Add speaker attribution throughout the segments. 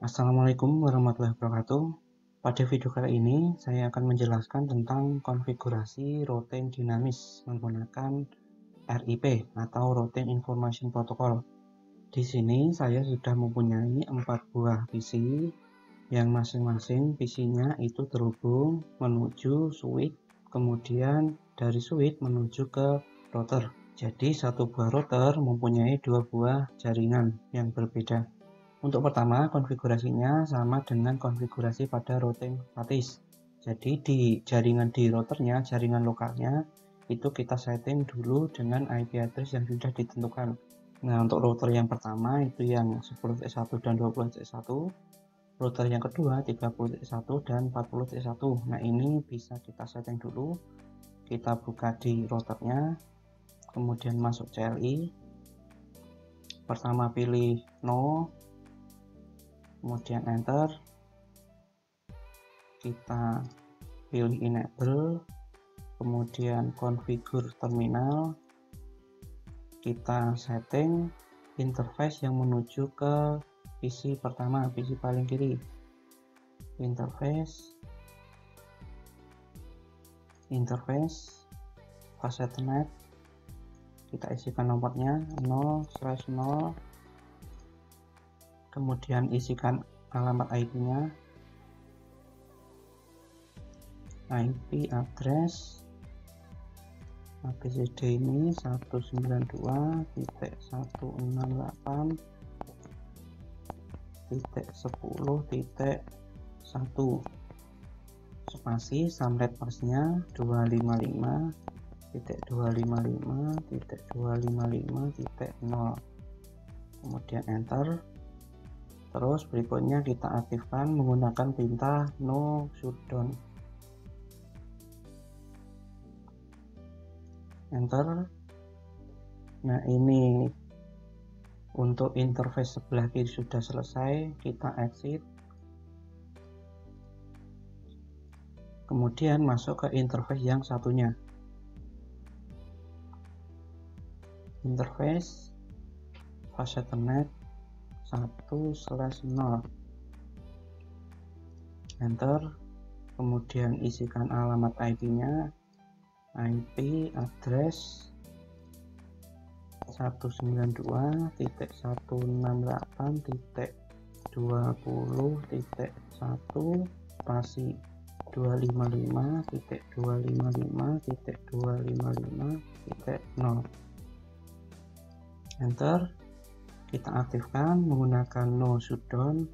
Speaker 1: Assalamualaikum warahmatullahi wabarakatuh. Pada video kali ini saya akan menjelaskan tentang konfigurasi routing dinamis menggunakan RIP atau Routing Information Protocol. Di sini saya sudah mempunyai 4 buah PC yang masing-masing PC-nya itu terhubung menuju switch, kemudian dari switch menuju ke router. Jadi satu buah router mempunyai 2 buah jaringan yang berbeda. Untuk pertama, konfigurasinya sama dengan konfigurasi pada routing statis. Jadi di jaringan di routernya, jaringan lokalnya, itu kita setting dulu dengan IP address yang sudah ditentukan. Nah, untuk router yang pertama itu yang 10.1 dan 20.1. Router yang kedua 30.1 dan 40.1. Nah, ini bisa kita setting dulu. Kita buka di routernya, kemudian masuk CLI. Pertama pilih no, kemudian enter, kita pilih enable, kemudian configure terminal, kita setting interface yang menuju ke PC pertama, PC paling kiri. Interface fast Ethernet, kita isikan nomornya 0/0, kemudian isikan alamat IP-nya, IP address ABCD ini 192.168.10.1 spasi subnet pasnya 255.255.255.0, kemudian enter. Terus berikutnya kita aktifkan menggunakan perintah no shutdown, enter. Nah, ini untuk interface sebelah kiri sudah selesai, kita exit, kemudian masuk ke interface yang satunya, interface fast Ethernet 1/0, enter. Kemudian isikan alamat IP-nya, IP address 192.168.20.1 spasi 255.255.255.0, enter. Kita aktifkan menggunakan no shutdown,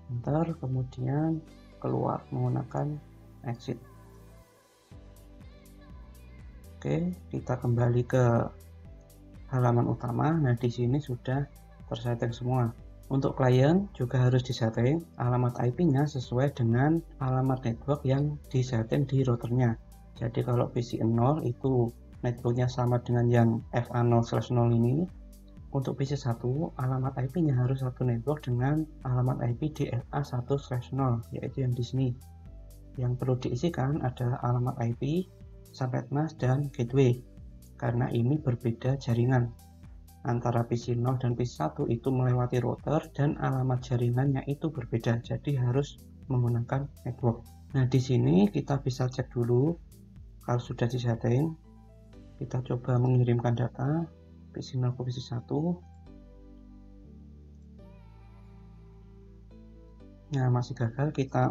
Speaker 1: enter. Kemudian keluar menggunakan exit. Oke, kita kembali ke halaman utama. Nah, di sini sudah tersetting semua. Untuk klien juga harus disetting alamat IP-nya sesuai dengan alamat network yang disetting di routernya. Jadi kalau PC 0 itu networknya sama dengan yang FA0/0 ini. Untuk PC 1 alamat IP-nya harus satu network dengan alamat IP di FA1/0, yaitu yang di sini. Yang perlu diisikan adalah alamat IP, subnet mask, dan gateway, karena ini berbeda jaringan. Antara PC 0 dan PC 1 itu melewati router dan alamat jaringannya itu berbeda, jadi harus menggunakan network. Nah, di sini kita bisa cek dulu kalau sudah disetting. Kita coba mengirimkan data PC 0 ke PC 1. Nah, masih gagal. Kita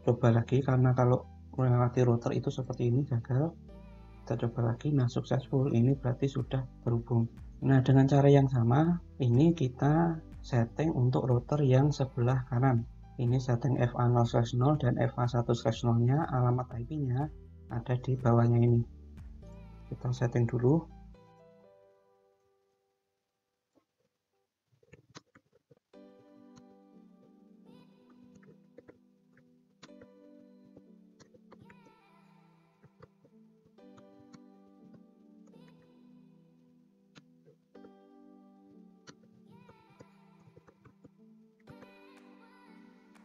Speaker 1: coba lagi, karena kalau melewati router itu seperti ini, gagal. Kita coba lagi. Nah, successful, ini berarti sudah terhubung. Nah, dengan cara yang sama ini kita setting untuk router yang sebelah kanan. Ini setting FA0/0 dan FA1/0 nya, alamat IP nya ada di bawahnya ini. Kita setting dulu.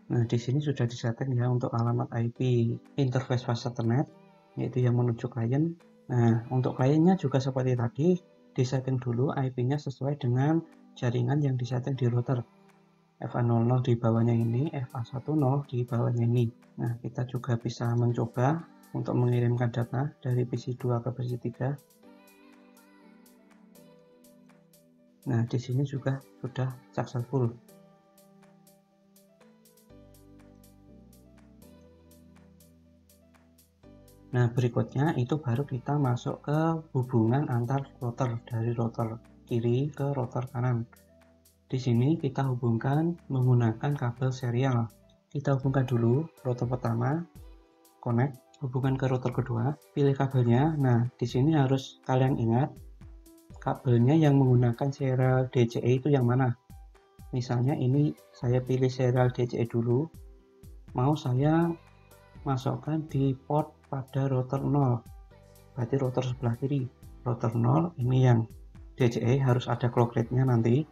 Speaker 1: Nah, di sini sudah disetting ya untuk alamat IP interface fast Ethernet, yaitu yang menuju klien. Nah, untuk kliennya juga seperti tadi, disetting dulu IP-nya sesuai dengan jaringan yang disetting di router. FA00 di bawahnya ini, FA10 di bawahnya ini. Nah, kita juga bisa mencoba untuk mengirimkan data dari PC2 ke PC3. Nah, di sini juga sudah successful. Nah, berikutnya itu baru kita masuk ke hubungan antar router, dari router kiri ke router kanan. Di sini kita hubungkan menggunakan kabel serial. Kita hubungkan dulu router pertama, connect, hubungan ke router kedua, pilih kabelnya. Nah, di sini harus kalian ingat kabelnya yang menggunakan serial DCE itu yang mana. Misalnya ini saya pilih serial DCE dulu, mau saya masukkan di port pada router 0, berarti router sebelah kiri. Router 0 ini yang DCE harus ada clock rate-nya nanti.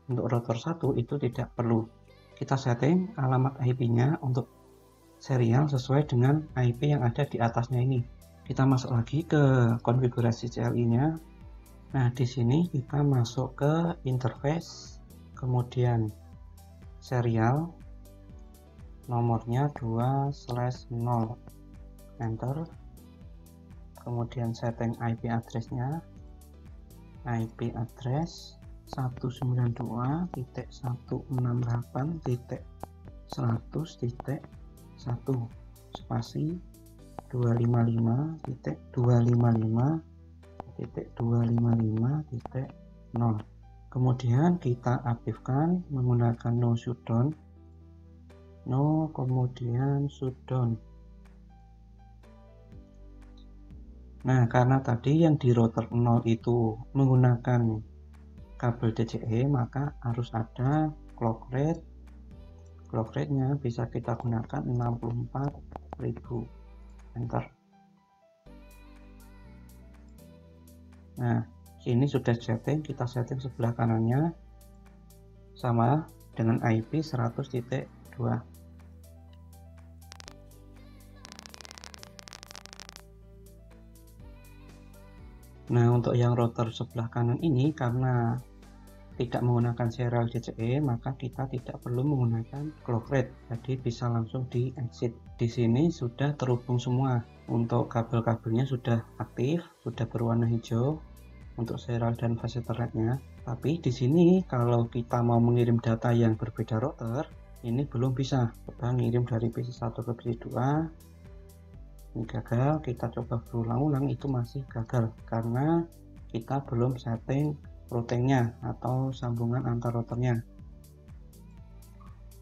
Speaker 1: Untuk router 1 itu tidak perlu. Kita setting alamat IP-nya untuk serial sesuai dengan IP yang ada di atasnya ini. Kita masuk lagi ke konfigurasi CLI-nya. Nah, di sini kita masuk ke interface, kemudian serial, nomornya 2/0, enter, kemudian setting IP address-nya, IP address 192.168.100.1 spasi 255.255.255.0. Kemudian kita aktifkan menggunakan no shutdown, no kemudian shutdown. Nah, karena tadi yang di router 0 itu menggunakan kabel DCE, maka harus ada clock rate. Clock rate-nya bisa kita gunakan 64.000, enter. Nah, sini sudah setting, kita setting sebelah kanannya sama dengan IP 100.2. Nah, untuk yang router sebelah kanan ini karena tidak menggunakan serial DCE, maka kita tidak perlu menggunakan clock rate, jadi bisa langsung di exit. Di sini sudah terhubung semua. Untuk kabel-kabelnya sudah aktif, sudah berwarna hijau untuk serial dan fast ethernet-nya. Tapi di sini kalau kita mau mengirim data yang berbeda router, ini belum bisa. Coba ngirim dari PC1 ke PC2, ini gagal. Kita coba berulang-ulang, itu masih gagal karena kita belum setting routingnya atau sambungan antar routernya.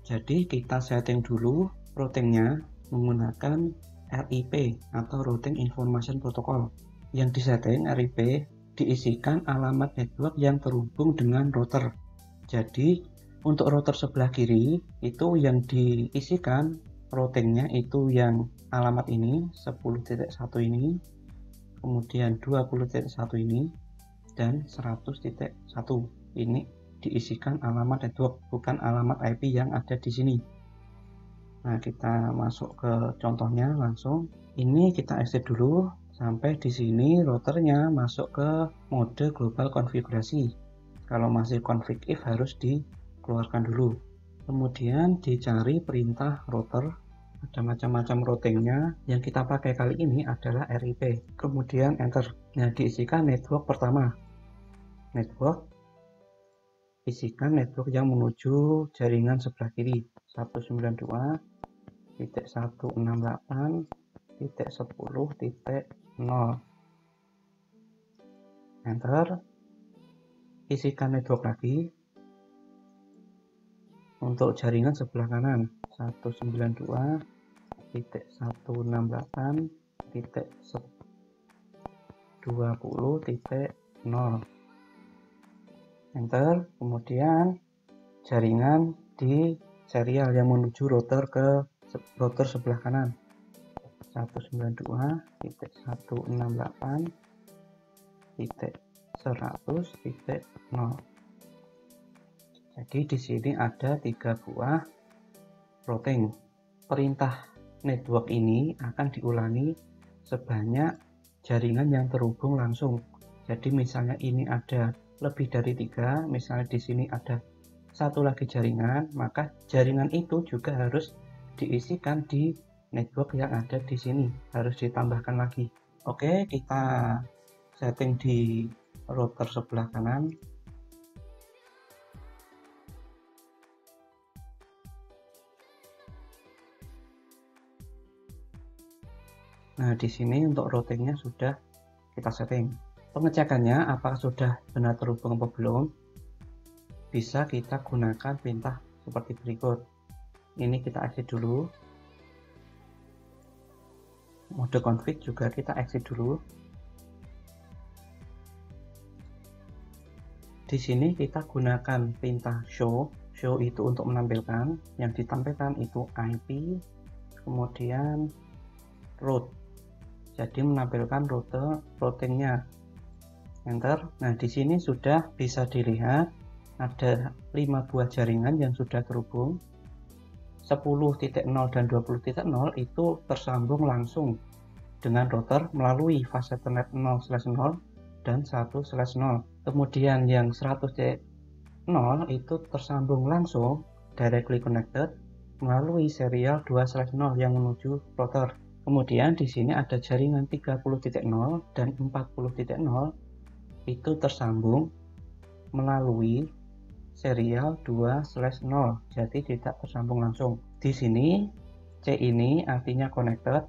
Speaker 1: Jadi kita setting dulu routingnya menggunakan RIP atau Routing Information Protocol. Yang disetting RIP diisikan alamat network yang terhubung dengan router. Jadi untuk router sebelah kiri itu yang diisikan routingnya itu yang alamat ini 10.1 ini, kemudian 20.1 ini, dan 100.1 ini diisikan alamat network, bukan alamat IP yang ada di sini. Nah, kita masuk ke contohnya langsung. Ini kita exit dulu sampai di sini routernya masuk ke mode global konfigurasi. Kalau masih config if harus dikeluarkan dulu. Kemudian dicari perintah router. Ada macam-macam routingnya. Yang kita pakai kali ini adalah RIP. Kemudian enter. Nah, diisikan network pertama. Network, isikan network yang menuju jaringan sebelah kiri 192.168.10.0, enter. Isikan network lagi untuk jaringan sebelah kanan 192.168.20.0, enter. Kemudian jaringan di serial yang menuju router ke router sebelah kanan 192.168.100.0. Jadi di sini ada 3 buah routing. Perintah network ini akan diulangi sebanyak jaringan yang terhubung langsung. Jadi misalnya ini ada lebih dari 3, misalnya di sini ada satu lagi jaringan, maka jaringan itu juga harus diisikan di network yang ada di sini, harus ditambahkan lagi. Oke, kita setting di router sebelah kanan. Nah, di sini untuk routingnya sudah kita setting. Pengecekannya apakah sudah benar terhubung atau belum, bisa kita gunakan perintah seperti berikut. Ini kita exit dulu. Mode config juga kita exit dulu. Di sini kita gunakan perintah show. Show itu untuk menampilkan, yang ditampilkan itu IP, kemudian route. Jadi menampilkan routingnya. Enter. Nah, di sini sudah bisa dilihat ada 5 buah jaringan yang sudah terhubung. 10.0 dan 20.0 itu tersambung langsung dengan router melalui fase Ethernet 0/0 dan 1/0. Kemudian yang 100.0 itu tersambung langsung directly connected melalui serial 2/0 yang menuju router. Kemudian di sini ada jaringan 30.0 dan 40.0 itu tersambung melalui serial 2/0, jadi tidak tersambung langsung. Di sini C ini artinya connected,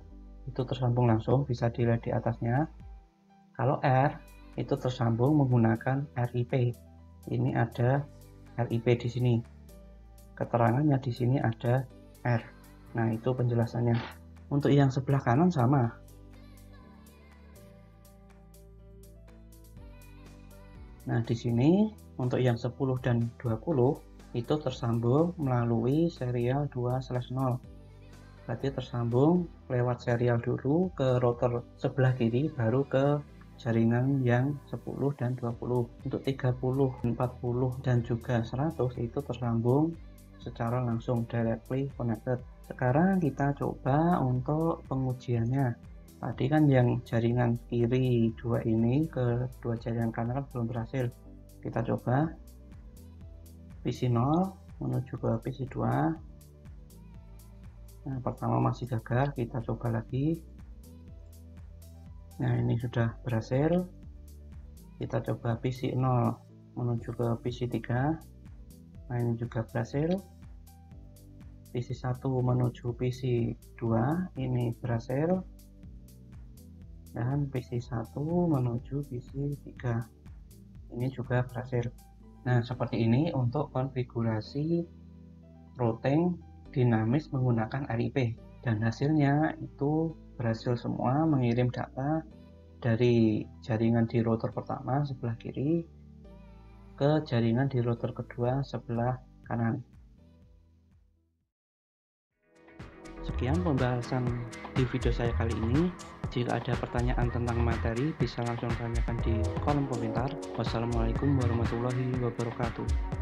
Speaker 1: itu tersambung langsung, bisa dilihat di atasnya. Kalau R itu tersambung menggunakan RIP. Ini ada RIP di sini. Keterangannya di sini ada R. Nah, itu penjelasannya. Untuk yang sebelah kanan sama. Nah, di sini untuk yang 10 dan 20 itu tersambung melalui serial 2/0. Berarti tersambung lewat serial dulu ke router sebelah kiri, baru ke jaringan yang 10 dan 20. Untuk 30, 40 dan juga 100 itu tersambung secara langsung directly connected. Sekarang kita coba untuk pengujiannya. Tadi kan yang jaringan kiri 2 ini ke dua jaringan kanan kan belum berhasil. Kita coba PC 0 menuju ke PC 2. Nah, pertama masih gagal, kita coba lagi. Nah, ini sudah berhasil. Kita coba PC 0 menuju ke PC 3. Nah, ini juga berhasil. PC 1 menuju PC 2, ini berhasil. Dan PC 1 menuju PC 3, ini juga berhasil. Nah, seperti ini untuk konfigurasi routing dinamis menggunakan RIP, dan hasilnya itu berhasil semua mengirim data dari jaringan di router pertama sebelah kiri ke jaringan di router kedua sebelah kanan. Sekian pembahasan di video saya kali ini. Jika ada pertanyaan tentang materi, bisa langsung tanyakan di kolom komentar. Wassalamualaikum warahmatullahi wabarakatuh.